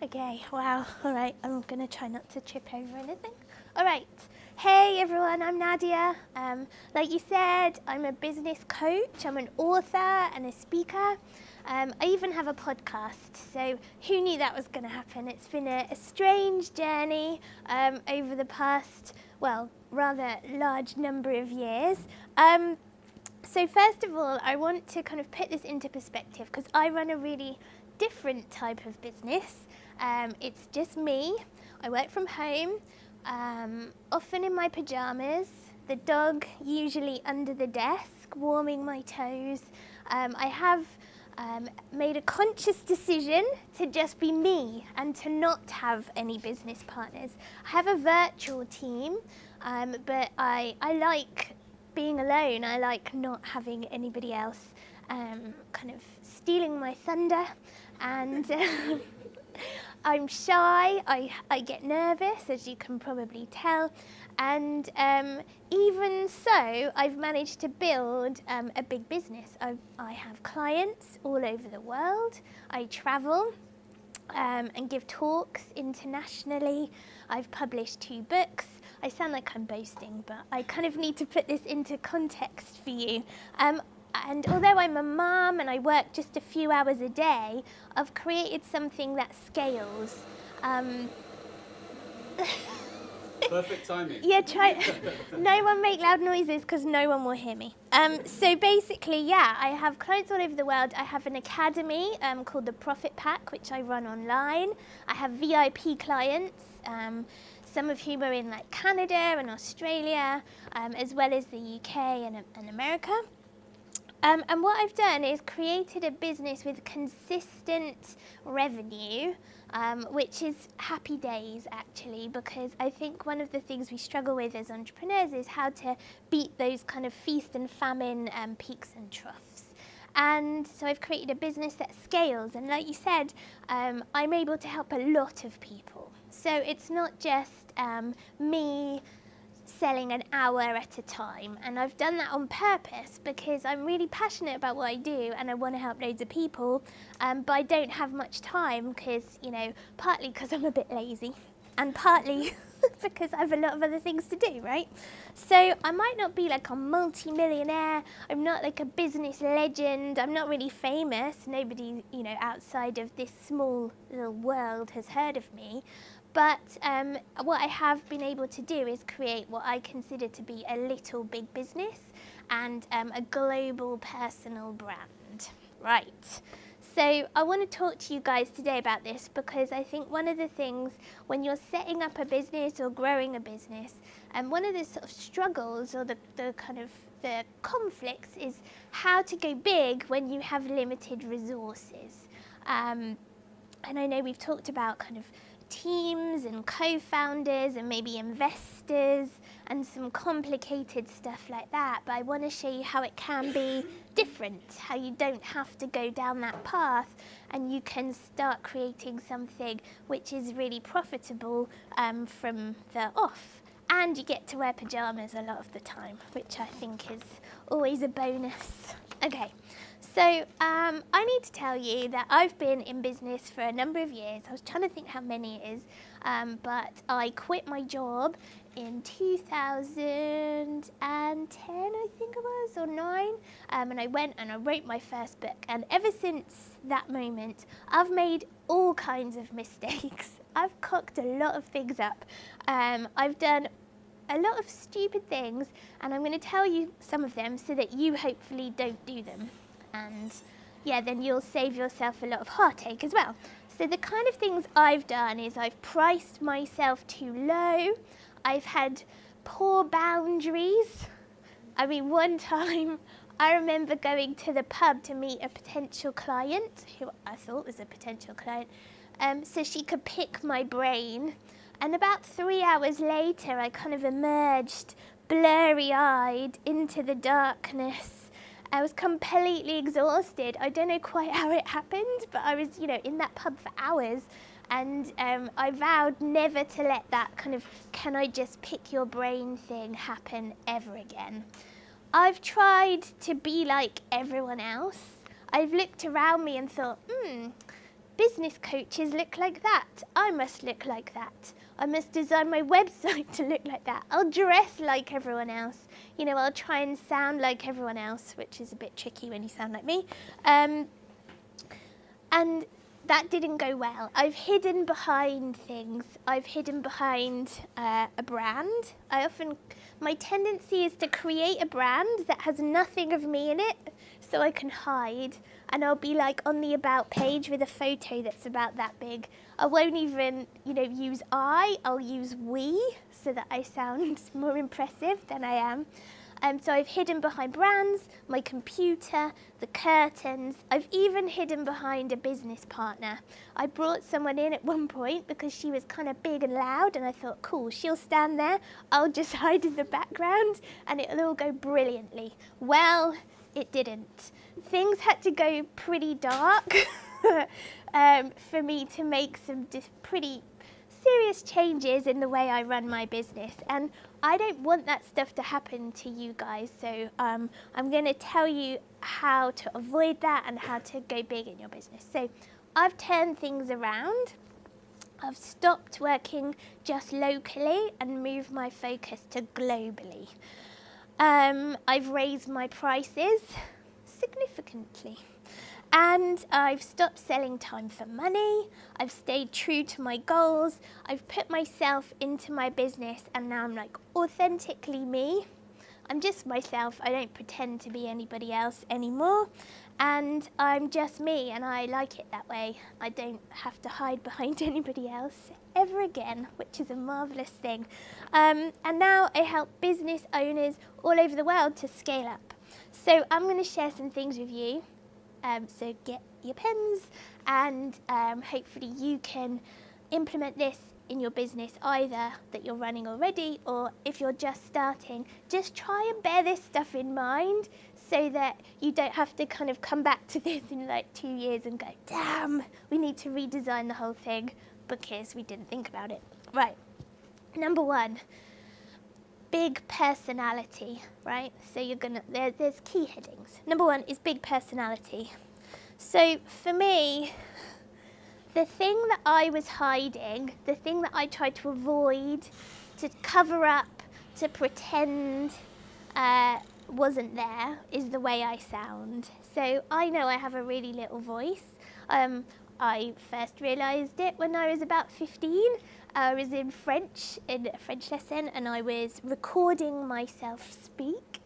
Okay, wow. All right, I'm going to try not to trip over anything. All right. Hey, everyone, I'm Nadia. Like you said, I'm a business coach. I'm an author and a speaker. I even have a podcast. So who knew that was going to happen? It's been a strange journey over the past, well, rather large number of years. So first of all, I want to kind of put this into perspective because I run a really different type of business. It's just me. I work from home, often in my pajamas, the dog usually under the desk, warming my toes. I have made a conscious decision to just be me and to not have any business partners. I have a virtual team, but I like being alone. I like not having anybody else kind of stealing my thunder, and I'm shy, I get nervous, as you can probably tell, and even so, I've managed to build a big business. I have clients all over the world. I travel and give talks internationally. I've published 2 books. I sound like I'm boasting, but I kind of need to put this into context for you. And although I'm a mum and I work just a few hours a day, I've created something that scales. Perfect timing. Yeah, try. No one make loud noises because no one will hear me. So basically, yeah, I have clients all over the world. I have an academy called the Profit Pack, which I run online. I have VIP clients, some of whom are in like Canada and Australia, as well as the UK and America. And what I've done is created a business with consistent revenue, which is happy days actually, because I think one of the things we struggle with as entrepreneurs is how to beat those kind of feast and famine peaks and troughs. And so I've created a business that scales, and like you said, I'm able to help a lot of people. So it's not just me selling an hour at a time, and I've done that on purpose because I'm really passionate about what I do and I want to help loads of people, but I don't have much time because, you know, partly because I'm a bit lazy and partly because I have a lot of other things to do, right? So I might not be like a multi-millionaire, I'm not like a business legend, I'm not really famous, nobody, you know, outside of this small little world has heard of me. But what I have been able to do is create what I consider to be a little big business and a global personal brand. Right. So I want to talk to you guys today about this because I think one of the things when you're setting up a business or growing a business, one of the sort of struggles or the kind of the conflicts is how to go big when you have limited resources. And I know we've talked about kind of teams and co-founders and maybe investors and some complicated stuff like that, but I want to show you how it can be different, how you don't have to go down that path and you can start creating something which is really profitable from the off. And you get to wear pajamas a lot of the time, which I think is always a bonus. Okay. So I need to tell you that I've been in business for a number of years. I was trying to think how many it is, but I quit my job in 2010, I think it was, or 9, and I went and I wrote my first book. And ever since that moment, I've made all kinds of mistakes. I've cocked a lot of things up. I've done a lot of stupid things, and I'm going to tell you some of them so that you hopefully don't do them. And yeah, then you'll save yourself a lot of heartache as well. So the kind of things I've done is I've priced myself too low. I've had poor boundaries. I mean, one time I remember going to the pub to meet a potential client who I thought was a potential client, so she could pick my brain. And about 3 hours later, I kind of emerged blurry-eyed into the darkness. I was completely exhausted. I don't know quite how it happened, but I was, you know, in that pub for hours, and I vowed never to let that kind of can I just pick your brain thing happen ever again. I've tried to be like everyone else. I've looked around me and thought, business coaches look like that. I must look like that. I must design my website to look like that. I'll dress like everyone else. You know, I'll try and sound like everyone else, which is a bit tricky when you sound like me. And that didn't go well. I've hidden behind things. I've hidden behind a brand. My tendency is to create a brand that has nothing of me in it, so I can hide. And I'll be like on the about page with a photo that's about that big. I won't even, use I'll use we, so that I sound more impressive than I am. So I've hidden behind brands, my computer, the curtains. I've even hidden behind a business partner. I brought someone in at one point because she was kind of big and loud, and I thought, cool, she'll stand there, I'll just hide in the background, and it'll all go brilliantly. Well, it didn't. Things had to go pretty dark for me to make some pretty serious changes in the way I run my business, and I don't want that stuff to happen to you guys, so I'm going to tell you how to avoid that and how to go big in your business. So I've turned things around. I've stopped working just locally and moved my focus to globally. I've raised my prices significantly. And I've stopped selling time for money. I've stayed true to my goals. I've put myself into my business, and now I'm like authentically me. I'm just myself. I don't pretend to be anybody else anymore. And I'm just me, and I like it that way. I don't have to hide behind anybody else ever again, which is a marvelous thing. And now I help business owners all over the world to scale up. So I'm going to share some things with you. So get your pens, and hopefully you can implement this in your business, either that you're running already, or if you're just starting, just try and bear this stuff in mind so that you don't have to kind of come back to this in like 2 years and go, damn, we need to redesign the whole thing because we didn't think about it. Right, number one. Big personality, right? So there's key headings. Number one is big personality. So for me, the thing that I was hiding, the thing that I tried to avoid, to cover up, to pretend wasn't there, is the way I sound. So I know I have a really little voice. I first realised it when I was about 15. I was in a French lesson, and I was recording myself speak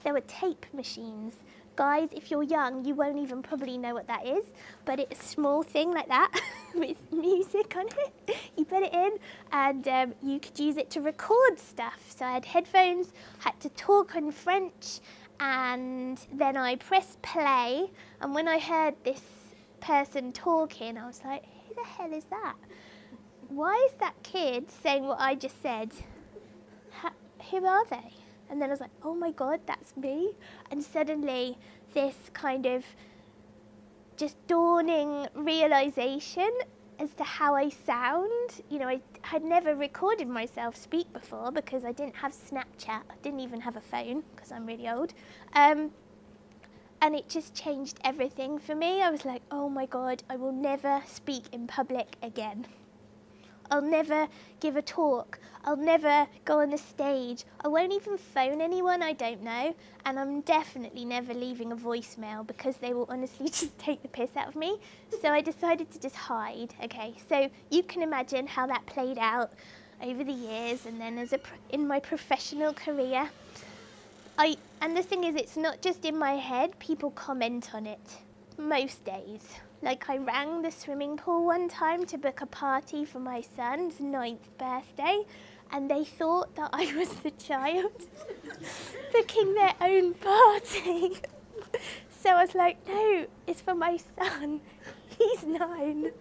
there were tape machines. Guys, if you're young, you won't even probably know what that is, but it's a small thing like that with music on it. You put it in, and you could use it to record stuff. So I had headphones, had to talk in French, and then I pressed play, and when I heard this person talking, I was like, who the hell is that? Why is that kid saying what I just said? Who are they? And then I was like, oh my God, that's me. And suddenly this kind of just dawning realization as to how I sound. I had never recorded myself speak before because I didn't have Snapchat. I didn't even have a phone because I'm really old. And it just changed everything for me. I was like, oh my God, I will never speak in public again. I'll never give a talk. I'll never go on the stage. I won't even phone anyone I don't know. And I'm definitely never leaving a voicemail because they will honestly just take the piss out of me. So I decided to just hide. Okay, so you can imagine how that played out over the years, and then in my professional career. And the thing is, it's not just in my head. People comment on it most days. Like, I rang the swimming pool one time to book a party for my son's 9th birthday, and they thought that I was the child booking their own party. So I was like, no, it's for my son. He's 9.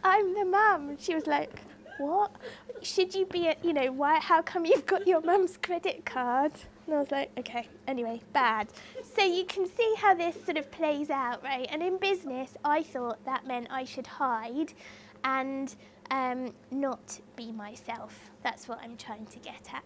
I'm the mum. And she was like, what? Should you be, how come you've got your mum's credit card? And I was like, okay, anyway, bad. So you can see how this sort of plays out, right? And in business, I thought that meant I should hide and not be myself. That's what I'm trying to get at.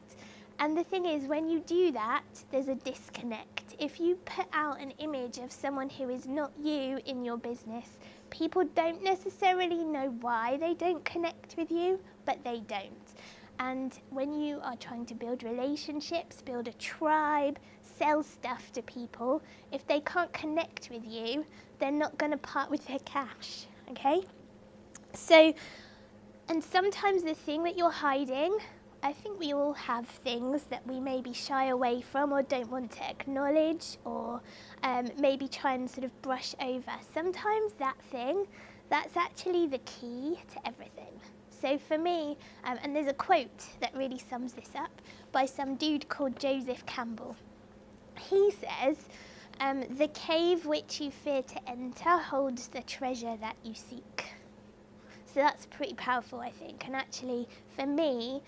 And the thing is, when you do that, there's a disconnect. If you put out an image of someone who is not you in your business, People don't necessarily know why they don't connect with you, but they don't. And when you are trying to build relationships, build a tribe, sell stuff to people, if they can't connect with you, they're not going to part with their cash, okay? So, and sometimes the thing that you're hiding, I think we all have things that we maybe shy away from or don't want to acknowledge, or maybe try and sort of brush over. Sometimes that thing, that's actually the key to everything. So for me, and there's a quote that really sums this up by some dude called Joseph Campbell. He says, the cave which you fear to enter holds the treasure that you seek. So that's pretty powerful, I think. And actually, for me,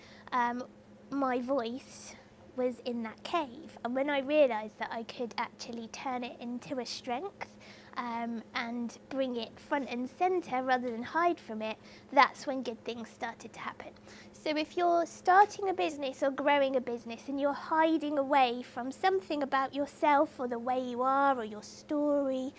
my voice was in that cave. And when I realised that I could actually turn it into a strength, and bring it front and centre rather than hide from it, that's when good things started to happen. So if you're starting a business or growing a business and you're hiding away from something about yourself or the way you are or your story,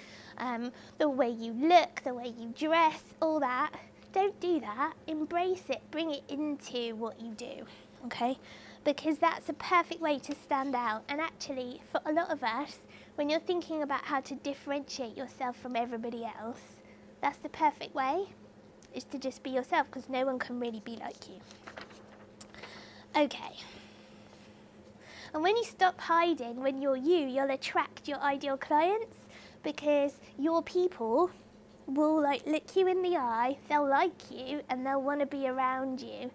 the way you look, the way you dress, all that, don't do that. Embrace it. Bring it into what you do, okay? Because that's a perfect way to stand out. And actually, for a lot of us, when you're thinking about how to differentiate yourself from everybody else, that's the perfect way, is to just be yourself, because no one can really be like you. Okay. And when you stop hiding, when you're you, you'll attract your ideal clients, because your people will look you in the eye, they'll like you, and they'll want to be around you.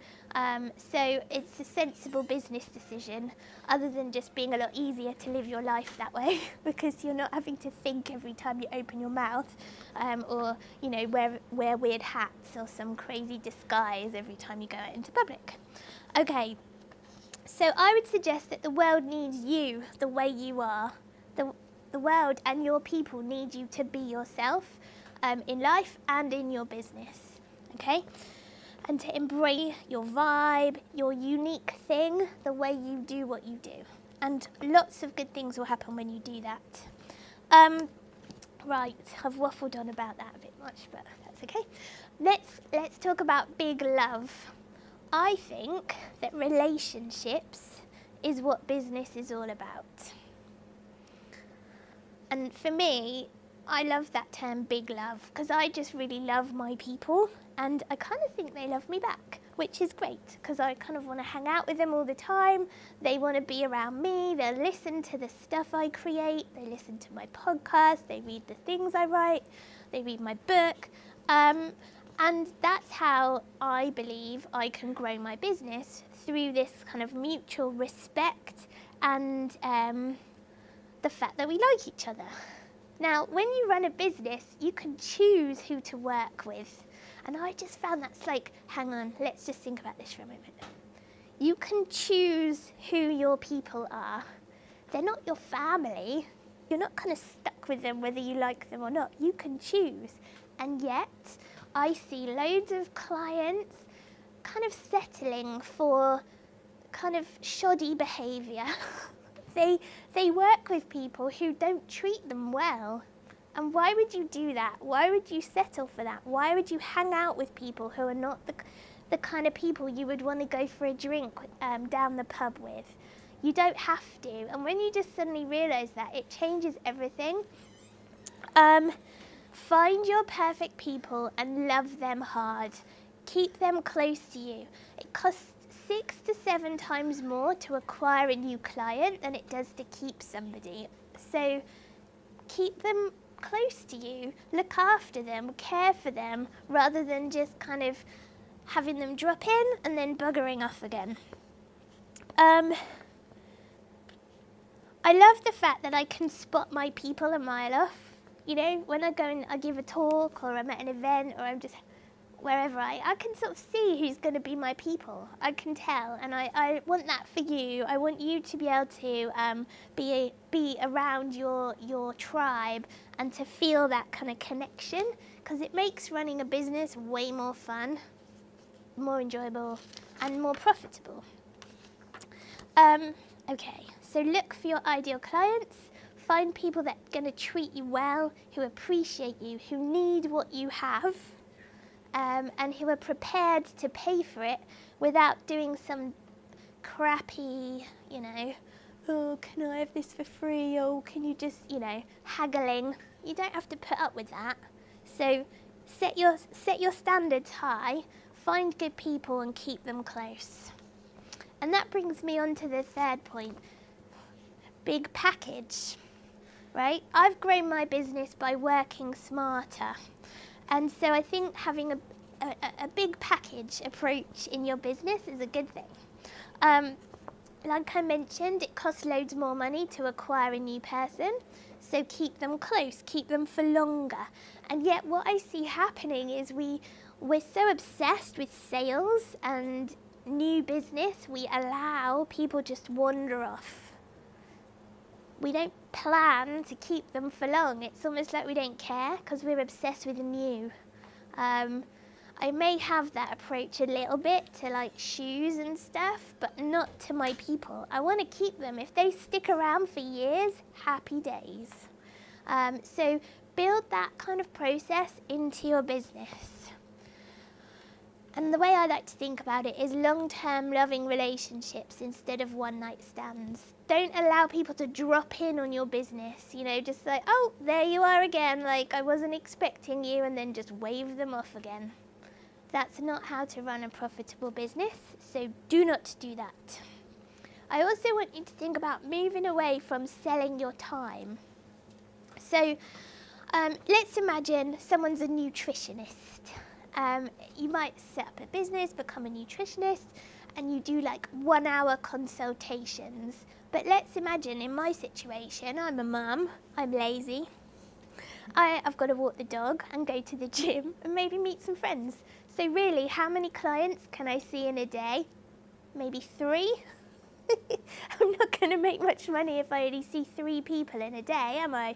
So it's a sensible business decision, other than just being a lot easier to live your life that way, because you're not having to think every time you open your mouth, or wear weird hats or some crazy disguise every time you go out into public. Okay, so I would suggest that the world needs you the way you are. The world and your people need you to be yourself, in life and in your business, okay? And to embrace your vibe, your unique thing, the way you do what you do. And lots of good things will happen when you do that. Right, I've waffled on about that a bit much, but that's okay. Let's talk about big love. I think that relationships is what business is all about. And for me, I love that term, big love, because I just really love my people, and I kind of think they love me back, which is great, because I kind of want to hang out with them all the time. They want to be around me. They'll listen to the stuff I create. They listen to my podcast. They read the things I write. They read my book. And that's how I believe I can grow my business, through this kind of mutual respect and the fact that we like each other. Now, when you run a business, you can choose who to work with. And I just found that's hang on, let's just think about this for a moment. You can choose who your people are. They're not your family. You're not kind of stuck with them whether you like them or not. You can choose. And yet, I see loads of clients kind of settling for kind of shoddy behaviour. They work with people who don't treat them well. And why would you do that? Why would you settle for that? Why would you hang out with people who are not the kind of people you would want to go for a drink down the pub with? You don't have to. And when you just suddenly realise that, it changes everything. Find your perfect people and love them hard. Keep them close to you. It costs 6 to 7 times more to acquire a new client than it does to keep somebody. So keep them close to you, look after them, care for them, rather than just kind of having them drop in and then buggering off again. I love the fact that I can spot my people a mile off. You know, when I go and I give a talk, or I'm at an event, or I'm just wherever I can sort of see who's going to be my people. I can tell, and I want that for you. I want you to be able to be around your tribe and to feel that kind of connection, because it makes running a business way more fun, more enjoyable, and more profitable. Okay, so look for your ideal clients, find people that are going to treat you well, who appreciate you, who need what you have, and who are prepared to pay for it without doing some crappy, oh, can I have this for free? Oh, can you just, haggling. You don't have to put up with that. So set your standards high, find good people and keep them close. And that brings me on to the third point, big package, right? I've grown my business by working smarter. And so I think having a big package approach in your business is a good thing. Like I mentioned, it costs loads more money to acquire a new person, so keep them close, keep them for longer. And yet what I see happening is we're so obsessed with sales and new business, we allow people just wander off. We don't plan to keep them for long. It's almost like we don't care because we're obsessed with the new. I may have that approach a little bit to like shoes and stuff, but not to my people. I want to keep them. If they stick around for years, happy days. So build that kind of process into your business. And the way I like to think about it is long-term loving relationships instead of one-night stands. Don't allow people to drop in on your business, just like, oh, there you are again, like I wasn't expecting you, and then just wave them off again. That's not how to run a profitable business, so do not do that. I also want you to think about moving away from selling your time. So let's imagine someone's a nutritionist. You might set up a business, become a nutritionist, and you do like 1 hour consultations. But let's imagine in my situation, I'm a mum, I'm lazy. I've got to walk the dog and go to the gym and maybe meet some friends. So really, how many clients can I see in a day? Maybe 3? I'm not going to make much money if I only see 3 people in a day, am I?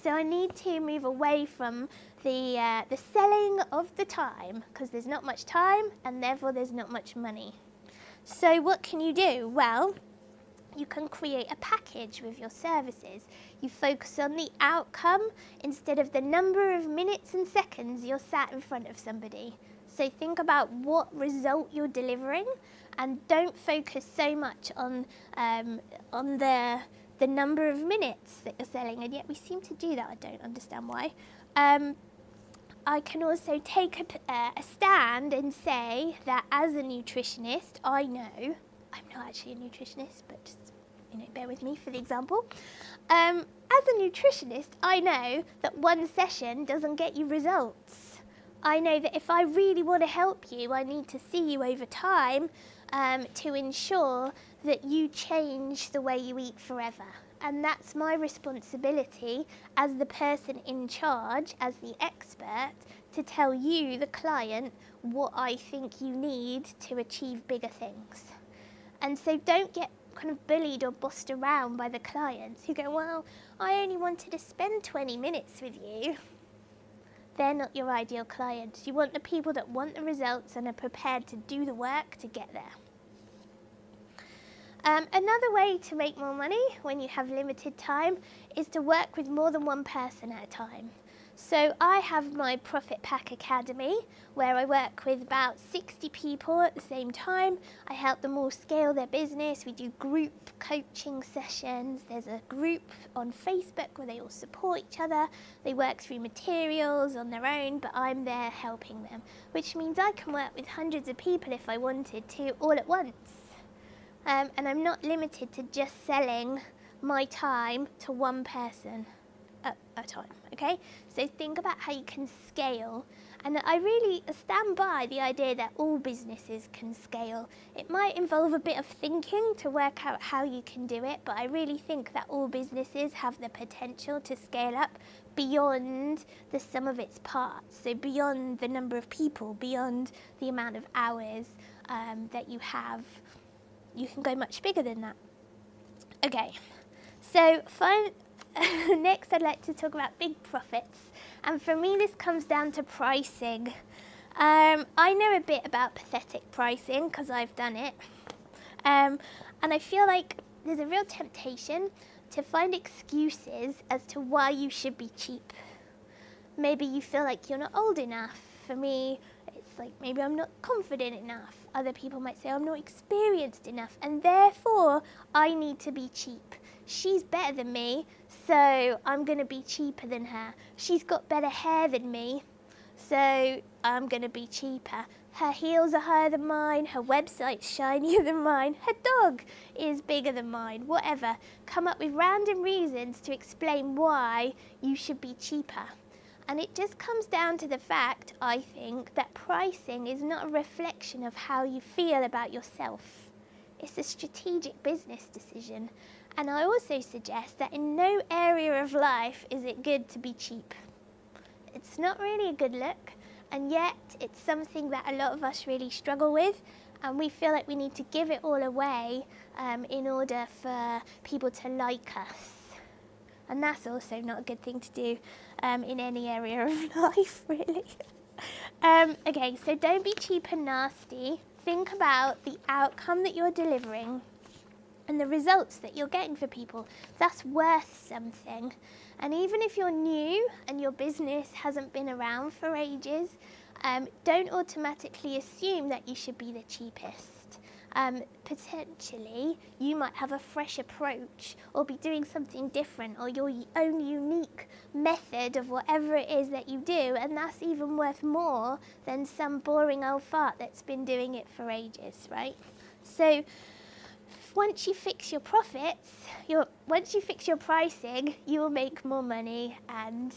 So I need to move away from the selling of the time, because there's not much time and therefore there's not much money. So what can you do? Well, you can create a package with your services. You focus on the outcome instead of the number of minutes and seconds you're sat in front of somebody. So think about what result you're delivering, and don't focus so much on the number of minutes that you're selling. And yet we seem to do that. I don't understand why. I can also take a stand and say that as a nutritionist, I know, I'm not actually a nutritionist, but just, bear with me for the example. As a nutritionist, I know that one session doesn't get you results. I know that if I really want to help you, I need to see you over time to ensure that you change the way you eat forever. And that's my responsibility as the person in charge, as the expert, to tell you, the client, what I think you need to achieve bigger things. And so don't get kind of bullied or bossed around by the clients who go, well, I only wanted to spend 20 minutes with you. They're not your ideal clients. You want the people that want the results and are prepared to do the work to get there. Another way to make more money when you have limited time is to work with more than one person at a time. So I have my Profit Pack Academy where I work with about 60 people at the same time. I help them all scale their business. We do group coaching sessions. There's a group on Facebook where they all support each other. They work through materials on their own, but I'm there helping them, which means I can work with hundreds of people if I wanted to all at once. And I'm not limited to just selling my time to one person at a time, okay? So think about how you can scale. And I really stand by the idea that all businesses can scale. It might involve a bit of thinking to work out how you can do it, but I really think that all businesses have the potential to scale up beyond the sum of its parts. So beyond the number of people, beyond the amount of hours that you have. You can go much bigger than that. Okay, so next I'd like to talk about big profits. And for me, this comes down to pricing. I know a bit about pathetic pricing because I've done it. And I feel like there's a real temptation to find excuses as to why you should be cheap. Maybe you feel like you're not old enough. For me, it's like maybe I'm not confident enough. Other people might say I'm not experienced enough, and therefore I need to be cheap. She's better than me, so I'm going to be cheaper than her. She's got better hair than me, so I'm going to be cheaper. Her heels are higher than mine, her website's shinier than mine, her dog is bigger than mine, whatever. Come up with random reasons to explain why you should be cheaper. And it just comes down to the fact, I think, that pricing is not a reflection of how you feel about yourself. It's a strategic business decision. And I also suggest that in no area of life is it good to be cheap. It's not really a good look, and yet it's something that a lot of us really struggle with, and we feel like we need to give it all away in order for people to like us. And that's also not a good thing to do in any area of life, really. Okay, so don't be cheap and nasty. Think about the outcome that you're delivering and the results that you're getting for people. That's worth something. And even if you're new and your business hasn't been around for ages, don't automatically assume that you should be the cheapest. Potentially, you might have a fresh approach or be doing something different, or your own unique method of whatever it is that you do, and that's even worth more than some boring old fart that's been doing it for ages, right? So once you fix your profits, once you fix your pricing, you will make more money, and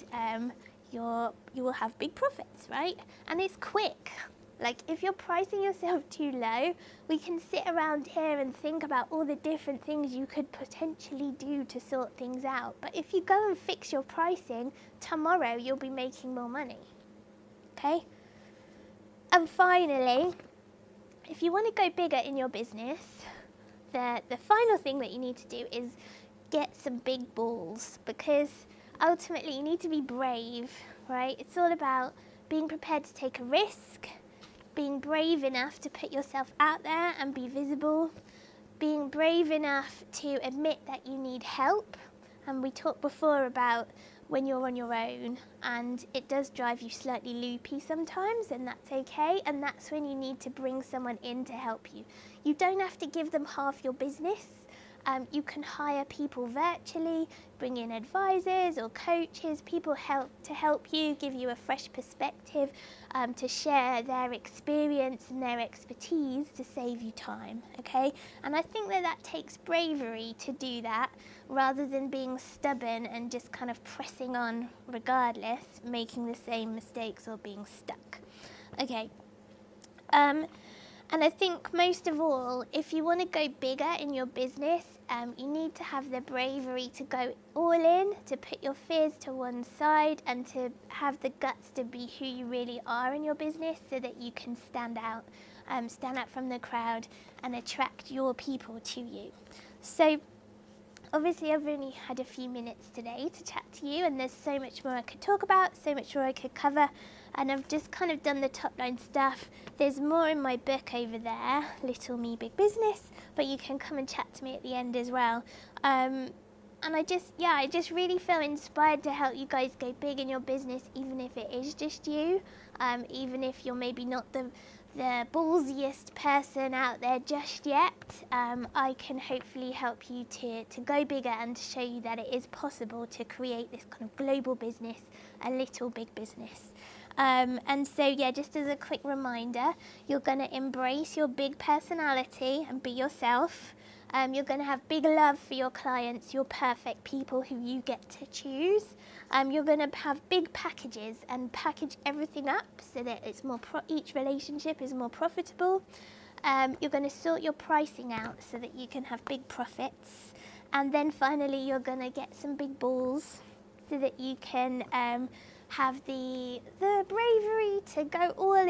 you will have big profits, right? And it's quick. Like, if you're pricing yourself too low, we can sit around here and think about all the different things you could potentially do to sort things out. But if you go and fix your pricing, tomorrow you'll be making more money. Okay? And finally, if you want to go bigger in your business, the final thing that you need to do is get some big balls, because ultimately you need to be brave, right? It's all about being prepared to take a risk, being brave enough to put yourself out there and be visible, being brave enough to admit that you need help. And we talked before about when you're on your own and it does drive you slightly loopy sometimes, and that's okay, and that's when you need to bring someone in to help you. You don't have to give them half your business. You can hire people virtually, bring in advisors or coaches, people to help you, give you a fresh perspective, to share their experience and their expertise to save you time, okay? And I think that takes bravery to do that, rather than being stubborn and just kind of pressing on regardless, making the same mistakes or being stuck. Okay. And I think most of all, if you want to go bigger in your business, you need to have the bravery to go all in, to put your fears to one side, and to have the guts to be who you really are in your business, so that you can stand out from the crowd and attract your people to you. So obviously I've only had a few minutes today to chat to you, and there's so much more I could talk about, so much more I could cover, and I've just kind of done the top line stuff. There's more in my book over there, Little Me Big Business, but you can come and chat to me at the end as well. And I just really feel inspired to help you guys go big in your business, even if it is just you, even if you're maybe not the ballsiest person out there just yet. I can hopefully help you to go bigger and to show you that it is possible to create this kind of global business, a little big business. And so, yeah, just as a quick reminder, you're going to embrace your big personality and be yourself. You're going to have big love for your clients, your perfect people who you get to choose. You're going to have big packages and package everything up so that it's more each relationship is more profitable. You're going to sort your pricing out so that you can have big profits. And then finally, you're going to get some big balls so that you can have the bravery to go all in